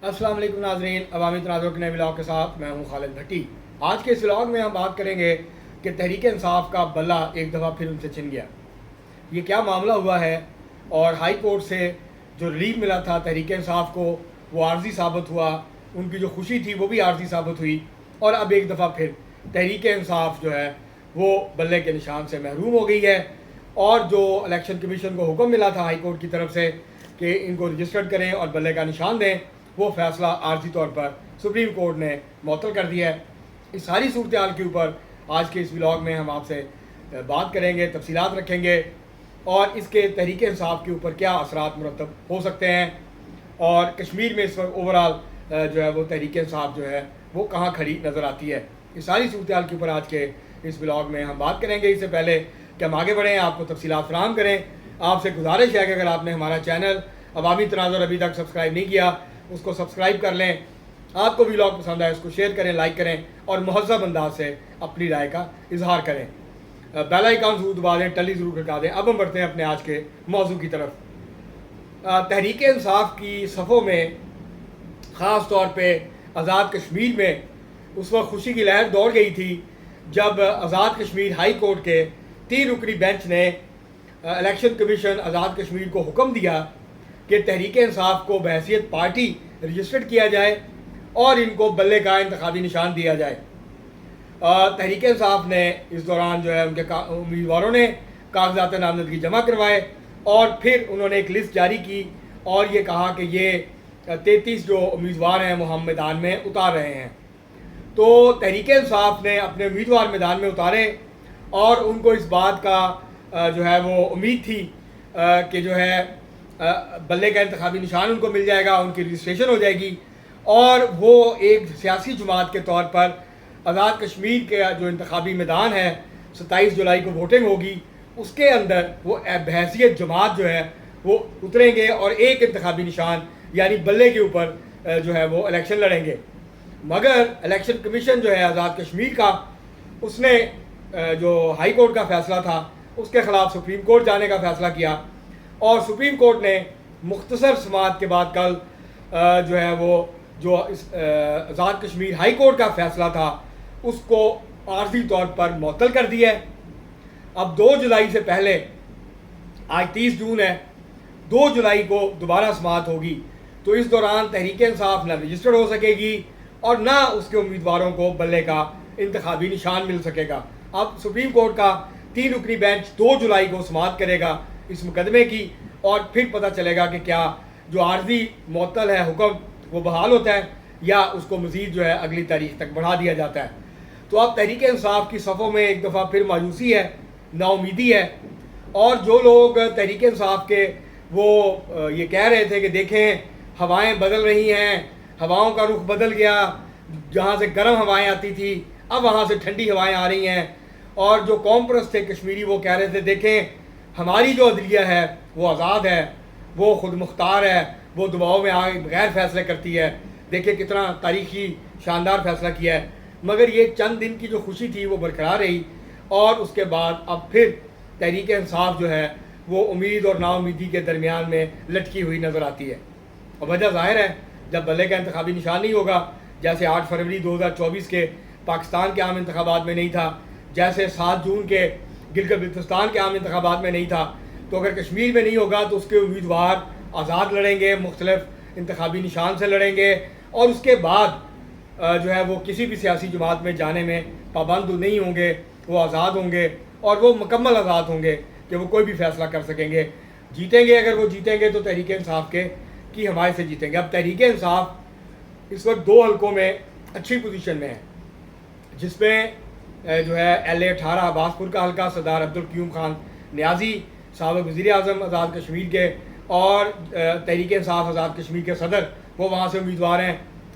अस्सलाम वालेकुम नाज़रीन, अवामी तनाज़ुर के नए व्लॉग के साथ मैं हूं खालिद भट्टी। आज के इस व्लॉग में हम बात करेंगे कि तहरीक इंसाफ का बल्ला एक दफ़ा फिर उनसे छिन गया। ये क्या मामला हुआ है और हाई कोर्ट से जो रिलीफ मिला था तहरीक इंसाफ को वो आर्जी साबित हुआ, उनकी जो खुशी थी वो भी आर्जी साबित हुई और अब एक दफ़ा फिर तहरीक इंसाफ जो है वो बल्ले के निशान से महरूम हो गई है। और जो इलेक्शन कमीशन को हुक्म मिला था हाई कोर्ट की तरफ से कि इनको रजिस्टर्ड करें और बल्ले का निशान दें, वो फ़ैसला आर्जी तौर पर सुप्रीम कोर्ट ने मुअत्तल कर दिया है। इस सारी सूरत हाल के ऊपर आज के इस व्लॉग में हम आपसे बात करेंगे, तफसीलात रखेंगे और इसके तहरीक इंसाफ के ऊपर क्या असरात मुरतब हो सकते हैं और कश्मीर में इस वक्त ओवरऑल जो है वो तहरीक इंसाफ जो है वो कहाँ खड़ी नज़र आती है। इस सारी सूरत हाल के ऊपर आज के इस व्लॉग में हम बात करेंगे। इससे पहले कि हम आगे बढ़ें, आपको तफसीलात फराहम करें, आपसे गुजारिश है कि अगर आपने हमारा चैनल अवामी तनाज़ुर अभी तक सब्सक्राइब नहीं किया उसको सब्सक्राइब कर लें। आपको व्लॉग पसंद आए उसको शेयर करें, लाइक करें और महज़ब अंदाज से अपनी राय का इजहार करें। बेल आइकन ज़रूर दबा दें, टली ज़रूर खटका दें। अब हम बढ़ते हैं अपने आज के मौजू की तरफ। तहरीक इंसाफ की सफ़ों में ख़ास तौर पे आज़ाद कश्मीर में उस वक्त खुशी की लहर दौड़ गई थी जब आज़ाद कश्मीर हाई कोर्ट के 3 रुकनी बेंच ने इलेक्शन कमीशन आज़ाद कश्मीर को हुक्म दिया कि तहरीक इंसाफ को बहैसियत पार्टी रजिस्टर्ड किया जाए और इनको बल्ले का इंतखाबी निशान दिया जाए। तहरीक इंसाफ ने इस दौरान जो है उनके उम्मीदवारों ने कागजात नामजदगी जमा करवाए और फिर उन्होंने एक लिस्ट जारी की और ये कहा कि ये 33 जो उम्मीदवार हैं वो हम मैदान में उतार रहे हैं। तो तहरीक इंसाफ ने अपने उम्मीदवार मैदान में उतारे और उनको इस बात का जो है वो उम्मीद थी कि जो है बल्ले का इंतखाबी निशान उनको मिल जाएगा, उनकी रजिस्ट्रेशन हो जाएगी और वो एक सियासी जमात के तौर पर आज़ाद कश्मीर के जो इंतखाबी मैदान है 27 जुलाई को वोटिंग होगी उसके अंदर वो बहैसियत जमात जो है वो उतरेंगे और एक इंतखाबी निशान यानी बल्ले के ऊपर जो है वो इलेक्शन लड़ेंगे। मगर इलेक्शन कमीशन जो है आज़ाद कश्मीर का उसने जो हाई कोर्ट का फ़ैसला था उसके ख़िलाफ़ सुप्रीम कोर्ट जाने का फ़ैसला किया और सुप्रीम कोर्ट ने मुख्तसर समाअत के बाद कल जो है वो जो आज़ाद कश्मीर हाई कोर्ट का फ़ैसला था उसको आर्जी तौर पर मुअत्तल कर दिया है। अब 2 जुलाई से पहले, आज 30 जून है, 2 जुलाई को दोबारा समाअत होगी तो इस दौरान तहरीक इंसाफ न रजिस्टर्ड हो सकेगी और ना उसके उम्मीदवारों को बल्ले का इंतखाबी निशान मिल सकेगा। अब सुप्रीम कोर्ट का 3 रुकनी बेंच 2 जुलाई को समाअत करेगा इस मुकदमे की और फिर पता चलेगा कि क्या जो आर्जी मुअत्तल है हुक्म वो बहाल होता है या उसको मज़ीद जो है अगली तारीख तक बढ़ा दिया जाता है। तो अब तहरीक इंसाफ की सफ़ों में एक दफ़ा फिर मायूसी है, नाउमीदी है और जो लोग तहरीक इंसाफ के वो ये कह रहे थे कि देखें हवाएं बदल रही हैं, हवाओं का रुख बदल गया, जहाँ से गर्म हवाएं आती थी अब वहाँ से ठंडी हवाएं आ रही हैं। और जो कौम परस्त थे कश्मीरी वो कह रहे थे देखें हमारी जो अदलिया है वो आज़ाद है, वो खुद मुख्तार है, वो दबाव में आगे बगैर फैसले करती है, देखिए कितना तारीखी शानदार फैसला किया है। मगर ये चंद दिन की जो खुशी थी वो बरकरार रही और उसके बाद अब फिर तहरीक इंसाफ जो है वो उम्मीद और नाउमीदी के दरमियान में लटकी हुई नज़र आती है। और वजह ज़ाहिर है जब बल्ले का इंतखाबी निशान नहीं होगा, जैसे 8 फरवरी 2024 के पाकिस्तान के आम इंतखाबात में नहीं था, जैसे 7 जून के गिलगित बल्तिस्तान के आम इंतखाबात में नहीं था, तो अगर कश्मीर में नहीं होगा तो उसके उम्मीदवार आज़ाद लड़ेंगे, मुख्तलिफ इंतखाबी निशान से लड़ेंगे और उसके बाद जो है वो किसी भी सियासी जमात में जाने में पाबंद नहीं होंगे, वो आज़ाद होंगे और वो मुकम्मल आज़ाद होंगे कि वो कोई भी फ़ैसला कर सकेंगे। जीतेंगे, अगर वो जीतेंगे तो तहरीक इंसाफ की हमायत से जीतेंगे। अब तहरीक इंसाफ इस वक्त 2 हलकों में अच्छी पोजीशन में है जिसमें जो है LA 18 अब्बासपुर का हल्का सरदार अब्दुल क्यूम खान न्याजी साबिक़ वज़ीर आज़म आज़ाद कश्मीर के और तहरीक इंसाफ आज़ाद कश्मीर के सदर वो वहाँ से उम्मीदवार हैं।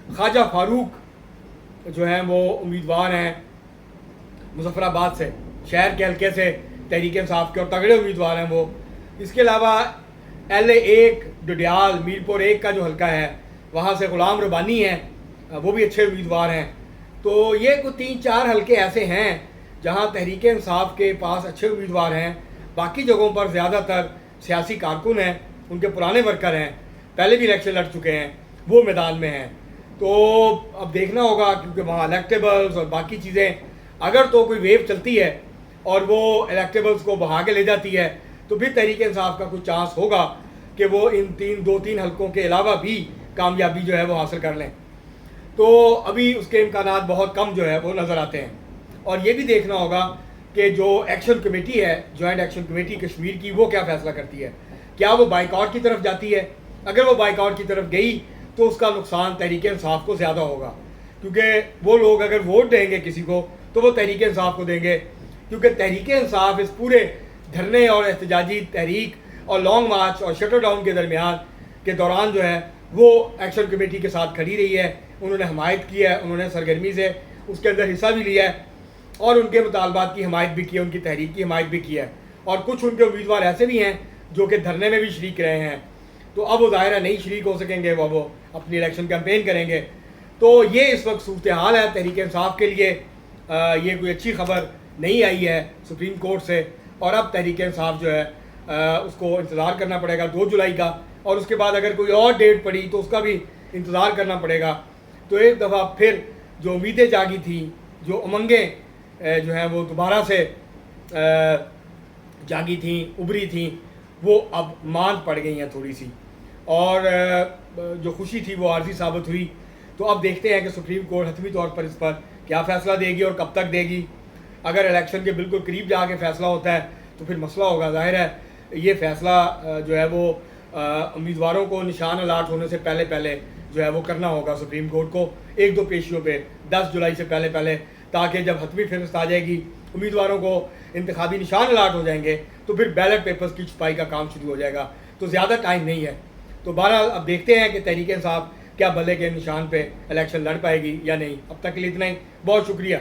ख्वाजा फारूक जो हैं वो उम्मीदवार हैं मुज़फ़्फ़राबाद से, शहर के हल्के से तहरीक इंसाफ के और तगड़े उम्मीदवार हैं वो। इसके अलावा LA 1 डडियाल मीरपुर 1 का जो हल्का है वहाँ से ग़ुलाम रब्बानी हैं, वो भी अच्छे उम्मीदवार हैं। तो ये कुछ 3-4 हल्के ऐसे हैं जहाँ तहरीक इंसाफ के पास अच्छे उम्मीदवार हैं। बाकी जगहों पर ज़्यादातर सियासी कारकुन हैं, उनके पुराने वर्कर हैं, पहले भी इलेक्शन लड़ चुके हैं, وہ میدان میں ہیں. تو اب دیکھنا ہوگا کیونکہ وہاں الیکٹیبلز اور باقی چیزیں اگر تو کوئی ویو چلتی ہے اور وہ الیکٹیبلز کو بہا کے لے جاتی ہے تو پھر تحریک انصاف کا کچھ چانس ہوگا کہ وہ ان دو تین حلقوں کے علاوہ بھی کامیابی جو ہے وہ حاصل کر لیں. تو ابھی اس کے امکانات بہت کم جو ہے وہ نظر آتے ہیں. اور یہ بھی دیکھنا ہوگا کہ جو ایکشن کمیٹی ہے، جوائنٹ ایکشن کمیٹی کشمیر کی، وہ کیا فیصلہ کرتی ہے. کیا وہ بائیکاٹ کی طرف جاتی ہے؟ اگر وہ بائیکاٹ کی طرف گئی تو اس کا نقصان تحریک انصاف کو زیادہ ہوگا، کیونکہ وہ لوگ اگر ووٹ دیں گے کسی کو تو وہ تحریک انصاف کو دیں گے، کیونکہ تحریک انصاف اس پورے دھرنے اور احتجاجی تحریک اور لانگ مارچ اور شٹر ڈاؤن کے درمیان کے دوران جو ہے وہ ایکشن کمیٹی کے ساتھ کھڑی رہی ہے. انہوں نے حمایت کی ہے، انہوں نے سرگرمی سے اس کے اندر حصہ بھی لیا ہے اور ان کے مطالبات کی حمایت بھی کی ہے، ان کی تحریک کی حمایت بھی کی ہے. اور کچھ ان کے امیدوار ایسے بھی ہیں جو کہ دھرنے میں بھی شریک رہے ہیں. تو اب وہ ظاہرہ نہیں شریک ہو سکیں گے، وہ اپنی الیکشن کیمپین کریں گے. تو یہ اس وقت صورتحال ہے تحریک انصاف کے لیے. یہ کوئی اچھی خبر نہیں آئی ہے سپریم کورٹ سے، اور اب تحریک انصاف جو ہے اس کو انتظار کرنا پڑے گا 2 جولائی کا، اور اس کے بعد اگر کوئی اور ڈیٹ پڑی تو اس کا بھی انتظار کرنا پڑے گا. تو ایک دفعہ پھر جو امیدیں جاگی تھیں، جو امنگیں جو ہیں وہ دوبارہ سے جاگی تھیں، ابھری تھیں، وہ اب ماند پڑ گئی ہیں تھوڑی سی، اور جو خوشی تھی وہ عارضی ثابت ہوئی. تو اب دیکھتے ہیں کہ سپریم کورٹ حتمی طور پر اس پر کیا فیصلہ دے گی اور کب تک دے گی. اگر الیکشن کے بالکل قریب جا کے فیصلہ ہوتا ہے تو پھر مسئلہ ہوگا. ظاہر ہے یہ فیصلہ جو ہے وہ امیدواروں کو نشان الاٹ ہونے سے پہلے جو ہے وہ کرنا ہوگا سپریم کورٹ کو 1-2 پیشیوں پہ 10 جولائی سے پہلے، تاکہ جب حتمی فہرست آ جائے گی، امیدواروں کو انتخابی نشان الاٹ ہو جائیں گے، تو پھر بیلٹ پیپرز کی چھپائی کا کام شروع ہو جائے گا. تو زیادہ ٹائم نہیں ہے. تو بہرحال اب دیکھتے ہیں کہ تحریک انصاف کیا بلے کے نشان پہ الیکشن لڑ پائے گی یا نہیں. اب تک کے لیے اتنا ہی. بہت شکریہ.